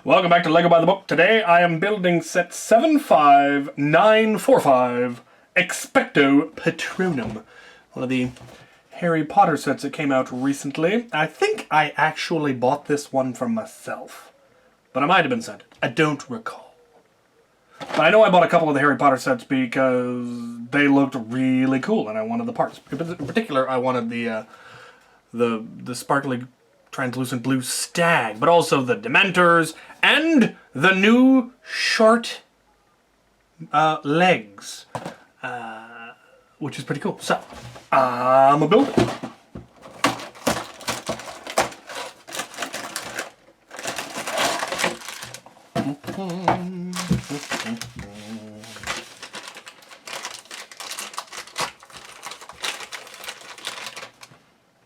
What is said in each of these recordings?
Welcome back to Lego by the Book. Today I am building set 75945, Expecto Patronum. One of the Harry Potter sets that came out recently. I think I actually bought this one for myself, but I might have been sent it. I don't recall. But I know I bought a couple of the Harry Potter sets because they looked really cool and I wanted the parts. In particular, I wanted the sparkly translucent blue stag, but also the Dementors and the new short legs, which is pretty cool. So, I'm a builder.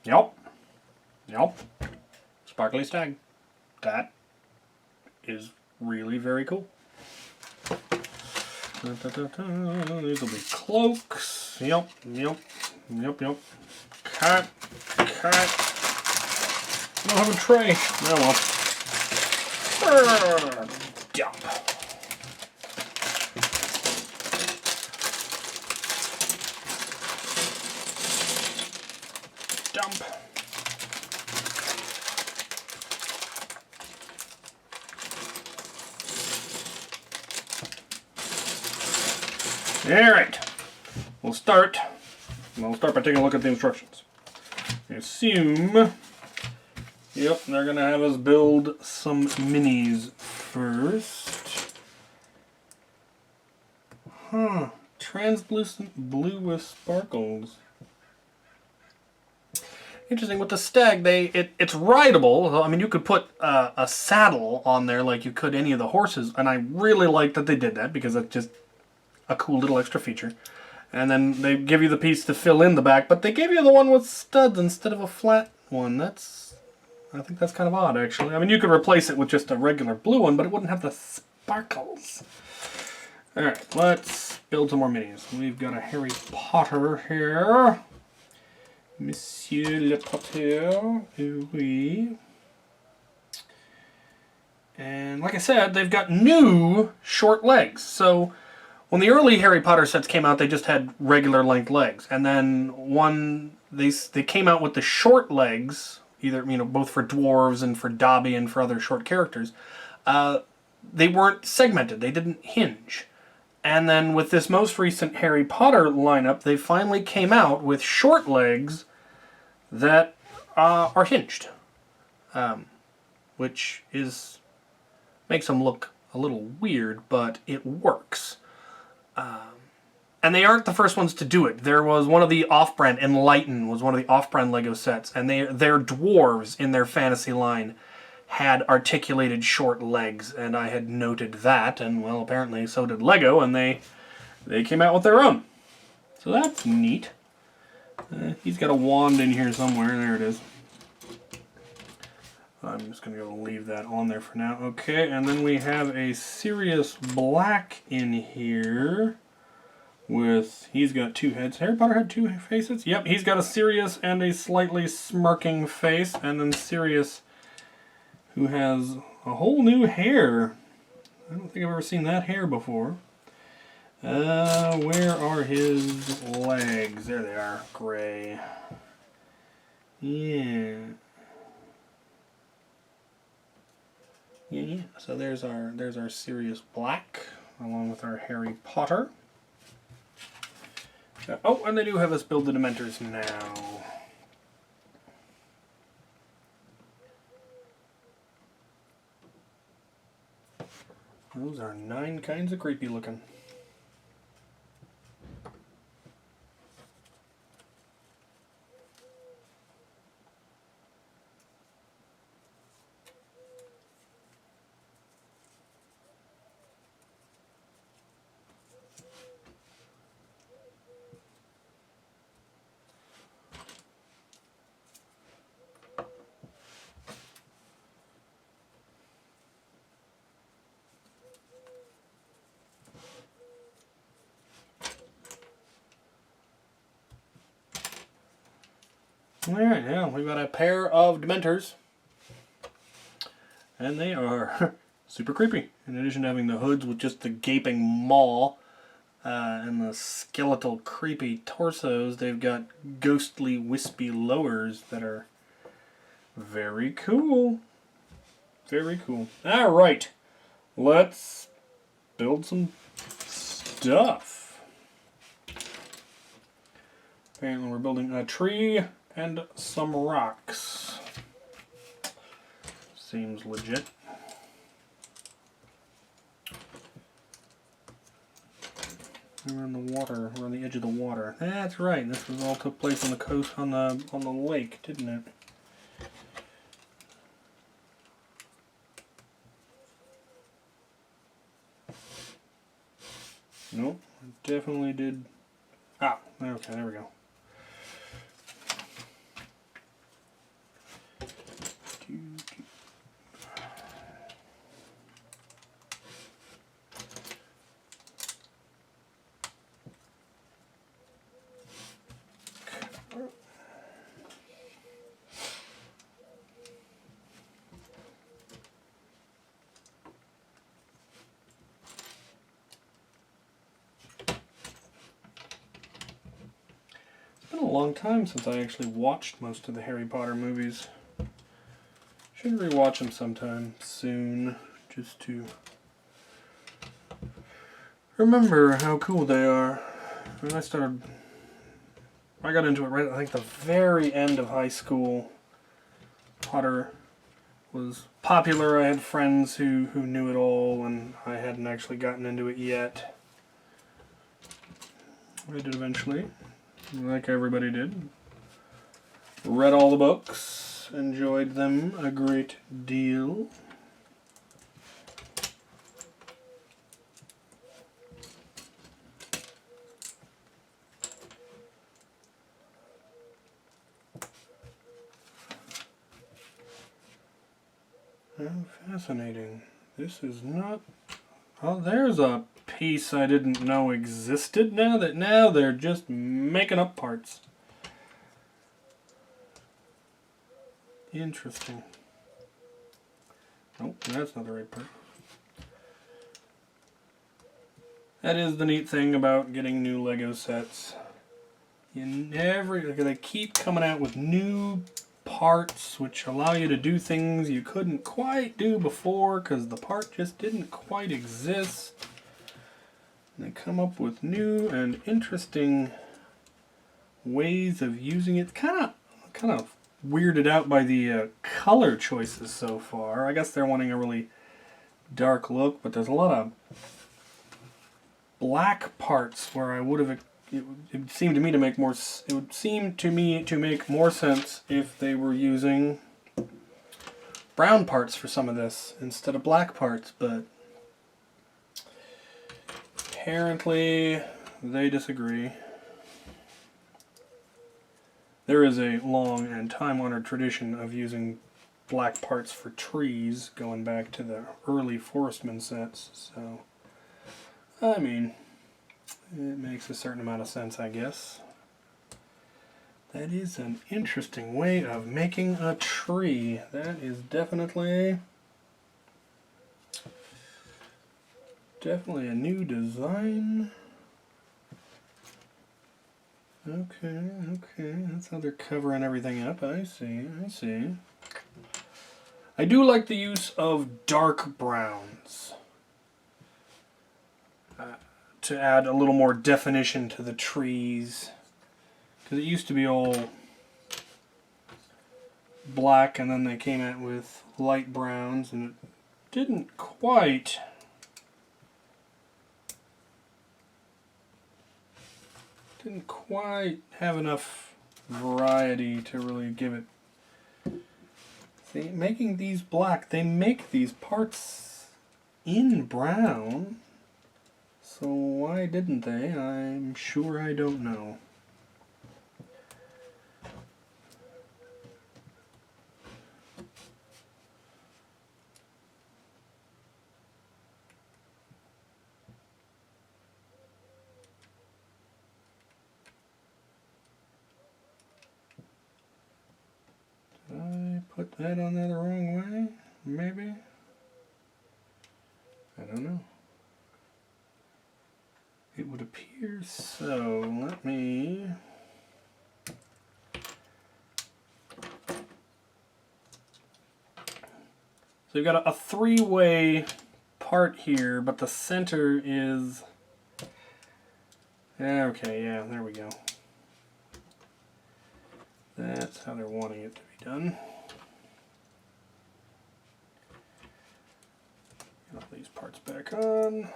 Yep. Sparkly stag. That is really very cool. These will be cloaks. Yep. Cut. I don't have a tray. Oh well. Dump. Alright, we'll start by taking a look at the instructions. I assume, yep, they're going to have us build some minis first. Translucent blue with sparkles. Interesting, with the stag, it's rideable. I mean, you could put a saddle on there like you could any of the horses, and I really like that they did that because it's just a cool little extra feature. And then they give you the piece to fill in the back, but they gave you the one with studs instead of a flat one. I think that's kind of odd, actually. I mean, you could replace it with just a regular blue one, but it wouldn't have the sparkles. Alright, let's build some more minis. We've got a Harry Potter here. Monsieur Le Potter, oui. And like I said, they've got new short legs. So when the early Harry Potter sets came out, they just had regular length legs. And then they came out with the short legs, either both for dwarves and for Dobby and for other short characters. They weren't segmented. They didn't hinge. And then with this most recent Harry Potter lineup, they finally came out with short legs that are hinged, which makes them look a little weird, but it works. And they aren't the first ones to do it. There was one of the off-brand, Enlighten was one of the off-brand Lego sets, and their dwarves in their fantasy line had articulated short legs, and I had noted that, and well, apparently so did Lego, and they came out with their own. So that's neat. He's got a wand in here somewhere. There it is. I'm just going to go leave that on there for now. Okay, and then we have a Sirius Black in here. He's got two heads. Harry Potter had two faces? Yep, he's got a Sirius and a slightly smirking face. And then Sirius, who has a whole new hair. I don't think I've ever seen that hair before. Where are his legs? There they are. Gray. Yeah. So there's our Sirius Black, along with our Harry Potter. Oh, and they do have us build the Dementors now. Those are 9 kinds of creepy looking. Alright, now we've got a pair of Dementors. And they are Super creepy. In addition to having the hoods with just the gaping maw and the skeletal creepy torsos, they've got ghostly wispy lowers that are very cool. Very cool. Alright, let's build some stuff. Apparently we're building a tree and some rocks. Seems legit. We're in the water. We're on the edge of the water. That's right. This was all took place on the coast, on the lake, didn't it? Nope. It definitely did. Ah, okay. There we go. It's been a long time since I actually watched most of the Harry Potter movies. Should rewatch them sometime soon, just to remember how cool they are. When I got into it right at, I think, the very end of high school. Potter was popular. I had friends who knew it all, and I hadn't actually gotten into it yet. I did eventually, like everybody did. Read all the books, enjoyed them a great deal. How fascinating. This is not... Oh, there's a piece I didn't know existed. Now they're just making up parts. Interesting. Nope, that's not the right part. That is the neat thing about getting new Lego sets. They keep coming out with new parts which allow you to do things you couldn't quite do before because the part just didn't quite exist. And they come up with new and interesting ways of using it. Kind of weirded out by the color choices so far. I guess they're wanting a really dark look, but there's a lot of black parts where I would have... It would seem to me to make more. It would seem to me to make more sense if they were using brown parts for some of this instead of black parts. But apparently, they disagree. There is a long and time-honored tradition of using black parts for trees, going back to the early Forestman sets. So, I mean, it makes a certain amount of sense, I guess. That is an interesting way of making a tree. That is definitely a new design. Okay. That's how they're covering everything up. I see. I do like the use of dark browns. To add a little more definition to the trees, because it used to be all black and then they came out with light browns and it didn't quite have enough variety to really give it. See, making these black, they make these parts in brown. So why didn't they? I'm sure I don't know. Did I put that on there the wrong way? Maybe? don't know. It would appear so. Let me... So you've got a three-way part here, but the center is... Okay, yeah, there we go. That's how they're wanting it to be done. Get all these parts back on.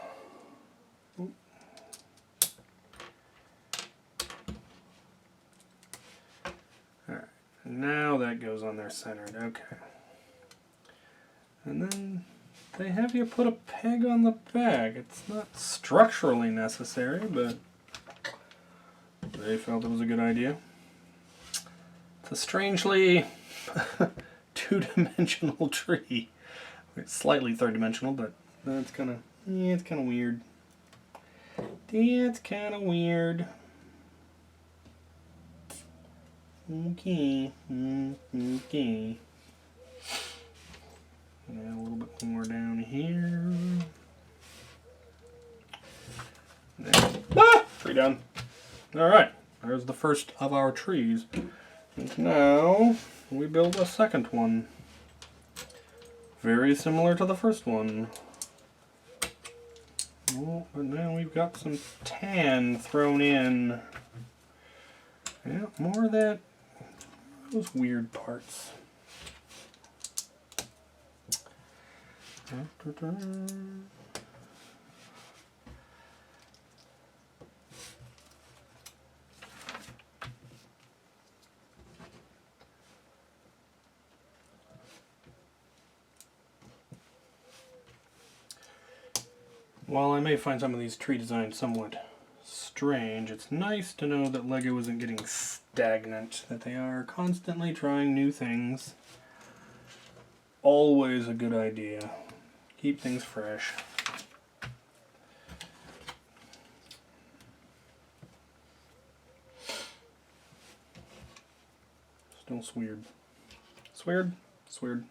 Oop. Alright, now that goes on there centered. Okay. And then they have you put a peg on the back. It's not structurally necessary, but they felt it was a good idea. It's a strangely two-dimensional tree. It's slightly third-dimensional, but it's kind of, yeah, it's kind of weird. It's kind of weird. Okay. Okay. Yeah, a little bit more down here. There. Ah! Tree done. Alright, there's the first of our trees. And now we build a second one. Very similar to the first one. Oh, but now we've got some tan thrown in. Yeah, more of that. Those weird parts. While I may find some of these tree designs somewhat strange, it's nice to know that LEGO isn't getting stagnant, that they are constantly trying new things. Always a good idea. Keep things fresh. Still sweird. Sweird? Sweird.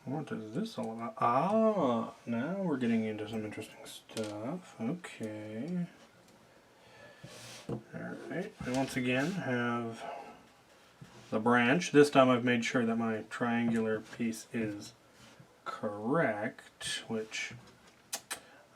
What is this all about? Ah, now we're getting into some interesting stuff. Okay. Alright, and once again have the branch. This time I've made sure that my triangular piece is correct, which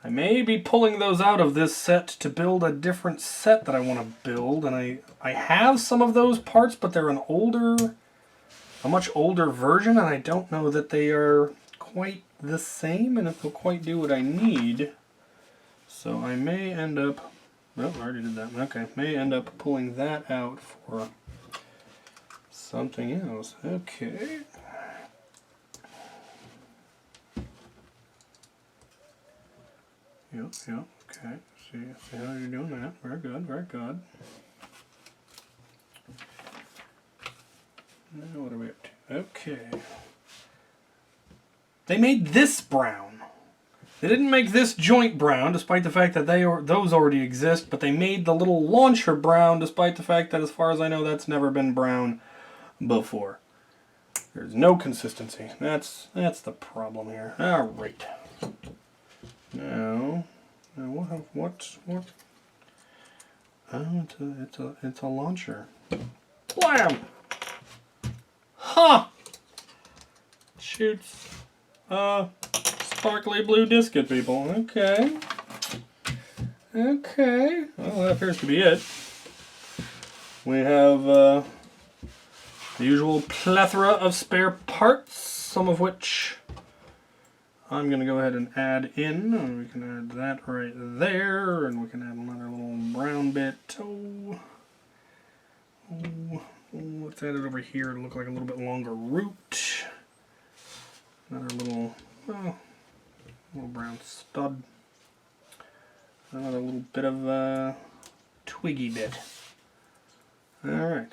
I may be pulling those out of this set to build a different set that I want to build. And I have some of those parts, but they're a much older version, and I don't know that they are quite the same and if they'll quite do what I need. So I may end up, well, I already did that. Okay, may end up pulling that out for something else. Okay. Yep, okay. See how you're doing that. Very good, very good. Now what are we up to? Okay. They made this brown. They didn't make this joint brown, despite the fact that those already exist, but they made the little launcher brown, despite the fact that, as far as I know, that's never been brown before. There's no consistency. That's the problem here. All right. Now what? Oh, it's a launcher. Blam! Huh! Shoots sparkly blue disc at people. Okay. Okay. Well, that appears to be it. We have the usual plethora of spare parts, some of which I'm going to go ahead and add in. And we can add that right there, and we can add another little brown bit. Oh, let's add it over here to look like a little bit longer root. Another little brown stud. Another little bit of twiggy bit. All right.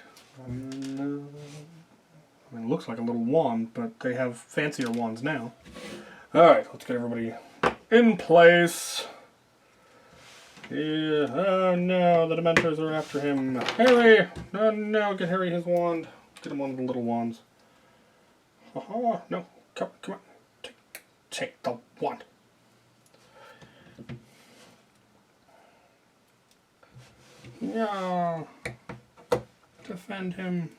I mean, it looks like a little wand, but they have fancier wands now. Alright, let's get everybody in place. Yeah, oh no, the Dementors are after him. Harry! Oh no, get Harry his wand. Get him one of the little wands. Oh, no, come on. Take the wand. Yeah. Defend him.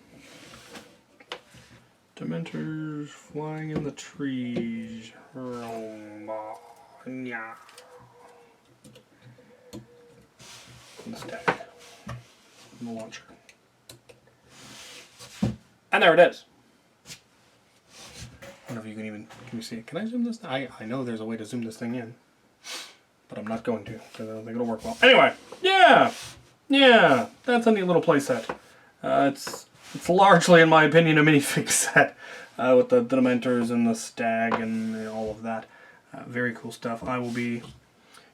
Dementors flying in the trees. Yeah. And the stack. And the launcher. And there it is. I don't know if you can you see it? Can I zoom this? I know there's a way to zoom this thing in. But I'm not going to, because I don't think it'll work well. Anyway, yeah! Yeah, that's a neat little playset. It's largely, in my opinion, a minifig set. With the Dementors and the stag and all of that. Very cool stuff. I will be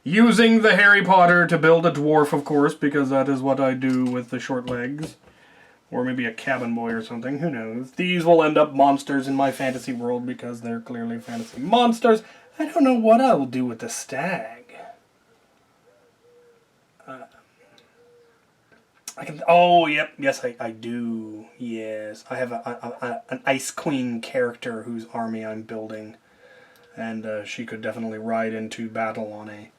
using the Harry Potter to build a dwarf, of course, because that is what I do with the short legs. Or maybe a cabin boy or something, who knows. These will end up monsters in my fantasy world because they're clearly fantasy monsters. I don't know what I will do with the stag. I can. Oh, yep. Yes, I do. Yes, I have an Ice Queen character whose army I'm building, and she could definitely ride into battle on a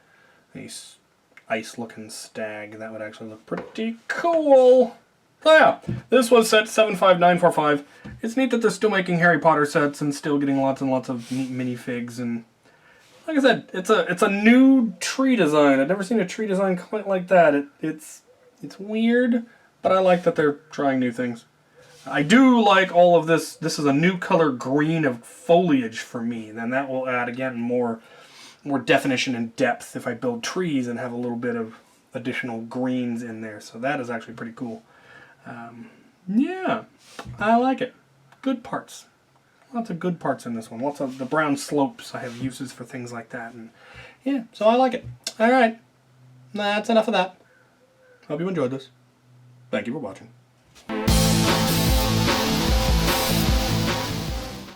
ice-looking stag. That would actually look pretty cool. Oh yeah, this was set 75945. It's neat that they're still making Harry Potter sets and still getting lots and lots of neat minifigs. And like I said, it's a new tree design. I've never seen a tree design quite like that. It's weird, but I like that they're trying new things. I do like all of this. This is a new color green of foliage for me. And then that will add, again, more definition and depth if I build trees and have a little bit of additional greens in there. So that is actually pretty cool. Yeah, I like it. Good parts. Lots of good parts in this one. Lots of the brown slopes. I have uses for things like that. And yeah, so I like it. All right. That's enough of that. Hope you enjoyed this. Thank you for watching.